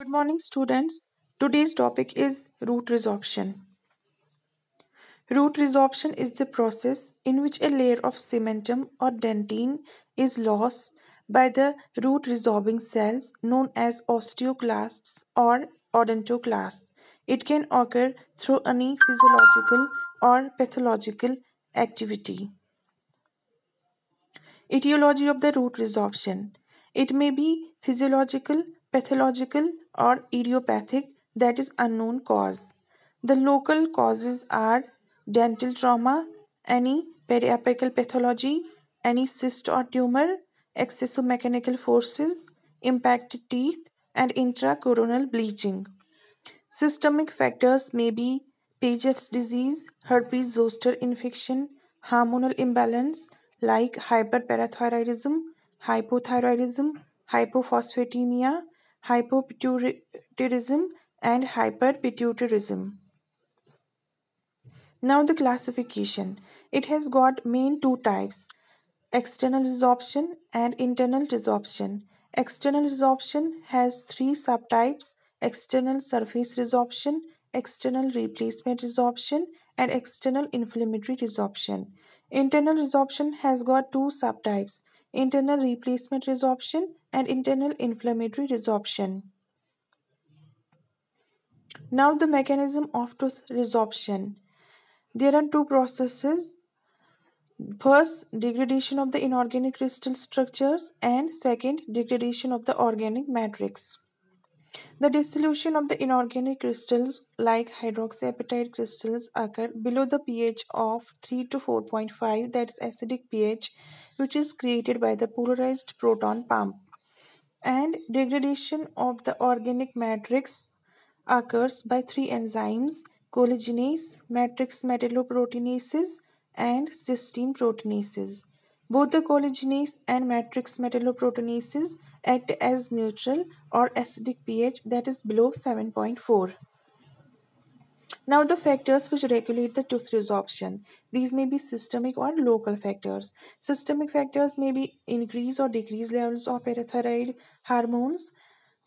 Good morning, students. Today's topic is root resorption. Root resorption is the process in which a layer of cementum or dentine is lost by the root resorbing cells known as osteoclasts or odontoclasts. It can occur through any physiological or pathological activity. Etiology of the root resorption. It may be physiological, pathological, or idiopathic, that is unknown cause. The local causes are dental trauma, any periapical pathology, any cyst or tumor, excessive mechanical forces, impacted teeth, and intracoronal bleaching. Systemic factors may be Paget's disease, herpes zoster infection, hormonal imbalance like hyperparathyroidism, hypothyroidism, hypophosphatemia, hypopituitarism, and hyperpituitarism. Now the classification. It has got main two types: external resorption and internal resorption. External resorption has three subtypes: external surface resorption, external replacement resorption, and external inflammatory resorption. Internal resorption has got two subtypes: internal replacement resorption and internal inflammatory resorption. Now the mechanism of tooth resorption. There are two processes. First, degradation of the inorganic crystal structures, and second, degradation of the organic matrix. The dissolution of the inorganic crystals like hydroxyapatite crystals occur below the pH of 3 to 4.5, that's acidic pH, which is created by the polarized proton pump. And degradation of the organic matrix occurs by three enzymes: collagenase, matrix metalloproteinases, and cysteine proteinases. Both the collagenase and matrix metalloproteinases act as neutral or acidic pH, that is below 7.4. Now, the factors which regulate the tooth resorption. These may be systemic or local factors. Systemic factors may be increase or decrease levels of parathyroid hormones,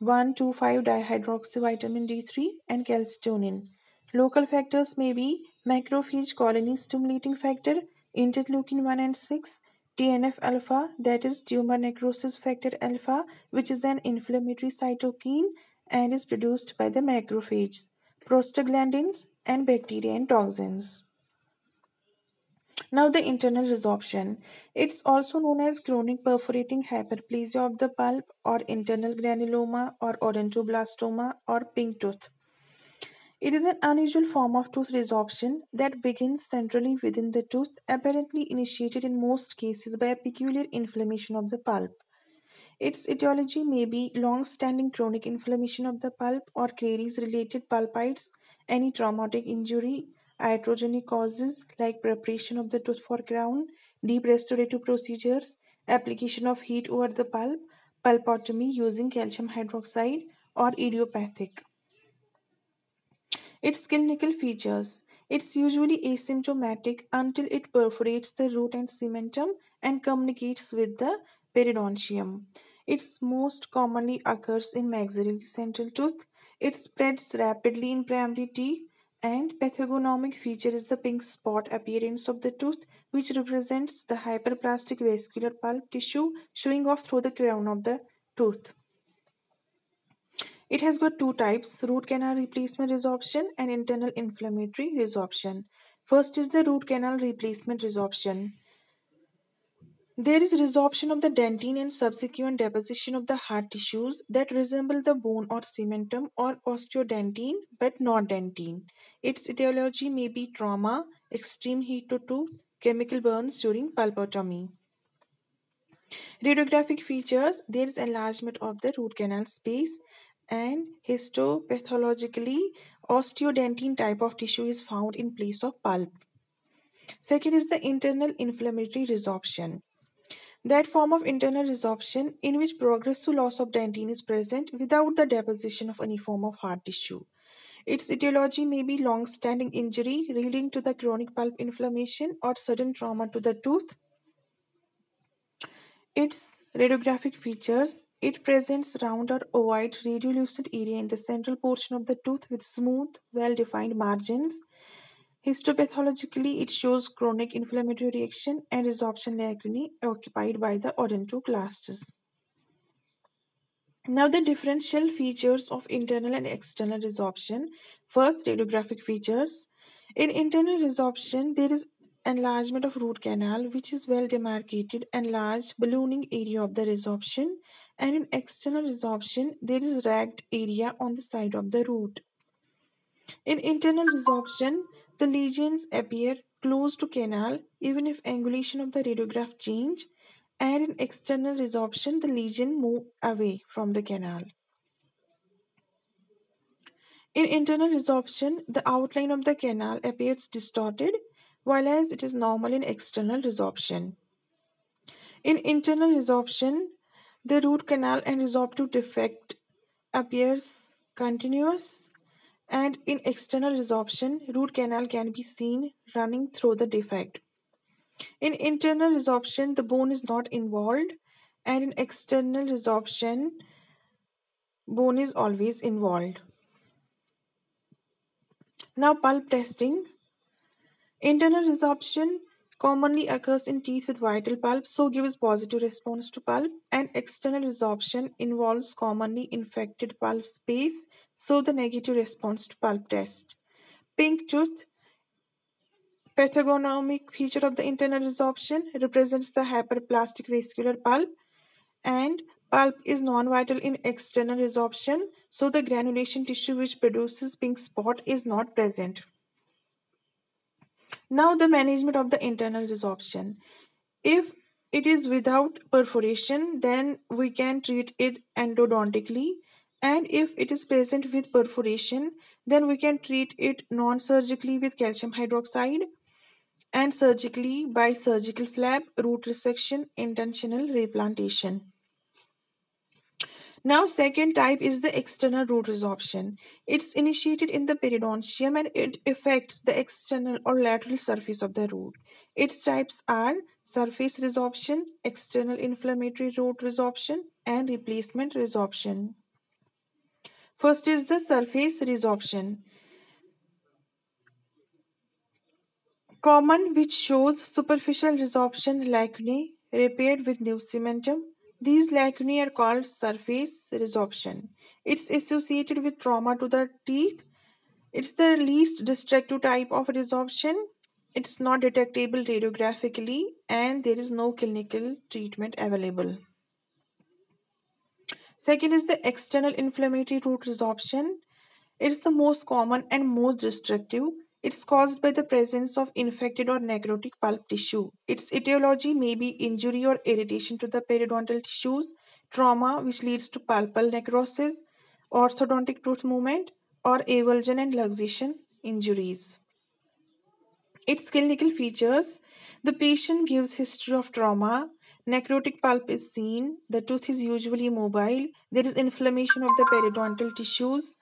1,2,5 dihydroxyvitamin D3, and calcitonin. Local factors may be macrophage colony stimulating factor, interleukin 1 and 6, TNF alpha, that is tumor necrosis factor alpha, which is an inflammatory cytokine and is produced by the macrophages, prostaglandins, and bacteria and toxins. Now the internal resorption. It's also known as chronic perforating hyperplasia of the pulp or internal granuloma or odontoblastoma or pink tooth. It is an unusual form of tooth resorption that begins centrally within the tooth, apparently initiated in most cases by a peculiar inflammation of the pulp. Its etiology may be long-standing chronic inflammation of the pulp or caries-related pulpitis, any traumatic injury, iatrogenic causes like preparation of the tooth for crown, deep restorative procedures, application of heat over the pulp, pulpotomy using calcium hydroxide, or idiopathic. Its clinical features. It's usually asymptomatic until it perforates the root and cementum and communicates with the periodontium. It most commonly occurs in maxillary central tooth. It spreads rapidly in primary teeth, and pathognomic feature is the pink spot appearance of the tooth, which represents the hyperplastic vascular pulp tissue showing off through the crown of the tooth. It has got two types: root canal replacement resorption and internal inflammatory resorption. First is the root canal replacement resorption. There is resorption of the dentine and subsequent deposition of the hard tissues that resemble the bone or cementum or osteodentine but not dentine. Its etiology may be trauma, extreme heat to tooth, chemical burns during pulpotomy. Radiographic features: there is enlargement of the root canal space, and histopathologically, osteodentine type of tissue is found in place of pulp. Second is the internal inflammatory resorption. That form of internal resorption in which progressive loss of dentine is present without the deposition of any form of hard tissue. Its etiology may be long-standing injury leading to the chronic pulp inflammation or sudden trauma to the tooth. Its radiographic features, it presents round or ovoid radiolucent area in the central portion of the tooth with smooth, well-defined margins. Histopathologically, it shows chronic inflammatory reaction and resorption lacunae occupied by the odontoclastes. Now, the differential features of internal and external resorption. First, radiographic features. In internal resorption, there is enlargement of root canal, which is well demarcated and large ballooning area of the resorption. And in external resorption, there is ragged area on the side of the root. In internal resorption, the lesions appear close to canal even if angulation of the radiograph change, and in external resorption, the lesion move away from the canal. In internal resorption, the outline of the canal appears distorted, while as it is normal in external resorption. In internal resorption, the root canal and resorptive defect appears continuous, and in external resorption, root canal can be seen running through the defect. In internal resorption, the bone is not involved, and in external resorption, bone is always involved. Now, pulp testing. Internal resorption commonly occurs in teeth with vital pulp, so gives positive response to pulp, and external resorption involves commonly infected pulp space, so the negative response to pulp test. Pink tooth, pathogenomic feature of the internal resorption, represents the hyperplastic vascular pulp, and pulp is non-vital in external resorption, so the granulation tissue which produces pink spot is not present. Now, the management of the internal resorption. If it is without perforation, then we can treat it endodontically. And if it is present with perforation, then we can treat it non surgically with calcium hydroxide and surgically by surgical flap, root resection, intentional replantation. Now, second type is the external root resorption. It's initiated in the periodontium and it affects the external or lateral surface of the root. Its types are surface resorption, external inflammatory root resorption, and replacement resorption. First is the surface resorption. Common, which shows superficial resorption lacunae repaired with new cementum. These lacunae are called surface resorption. It's associated with trauma to the teeth. It's the least destructive type of resorption. It's not detectable radiographically, and there is no clinical treatment available. Second is the external inflammatory root resorption. It's the most common and most destructive. It's caused by the presence of infected or necrotic pulp tissue. Its etiology may be injury or irritation to the periodontal tissues, trauma which leads to pulpal necrosis, orthodontic tooth movement, or avulsion and luxation injuries. Its clinical features: the patient gives history of trauma, necrotic pulp is seen, the tooth is usually mobile, there is inflammation of the periodontal tissues,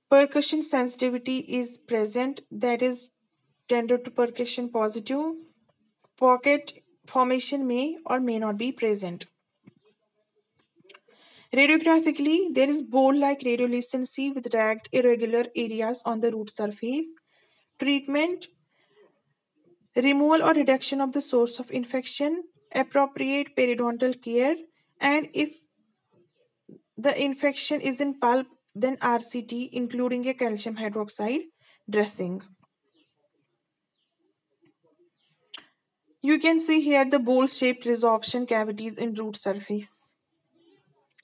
percussion sensitivity is present, that is tender to percussion positive. Pocket formation may or may not be present. Radiographically, there is bowl-like radiolucency with ragged irregular areas on the root surface. Treatment: removal or reduction of the source of infection, appropriate periodontal care, and if the infection is in pulp, then RCT, including a calcium hydroxide dressing. You can see here the bowl-shaped resorption cavities in root surface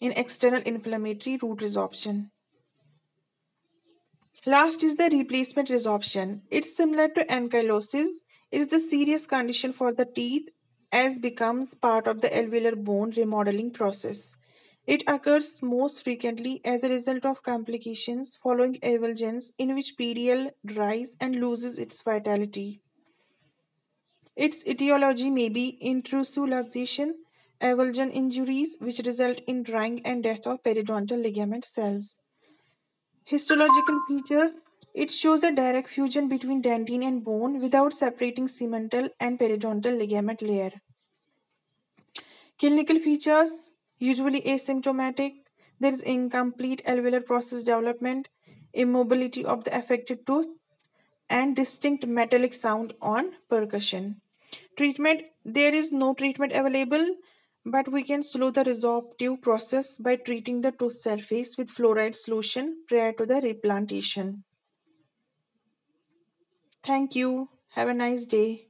in external inflammatory root resorption. Last is the replacement resorption. It's similar to ankylosis. It is the serious condition for the teeth as becomes part of the alveolar bone remodeling process. It occurs most frequently as a result of complications following avulsions in which PDL dries and loses its vitality. Its etiology may be intrusive luxation, avulsion injuries which result in drying and death of periodontal ligament cells. Histological features: it shows a direct fusion between dentine and bone without separating cemental and periodontal ligament layer. Clinical features usually asymptomatic. There is incomplete alveolar process development, immobility of the affected tooth, and distinct metallic sound on percussion. Treatment, there is no treatment available, but we can slow the resorptive process by treating the tooth surface with fluoride solution prior to the replantation. Thank you. Have a nice day.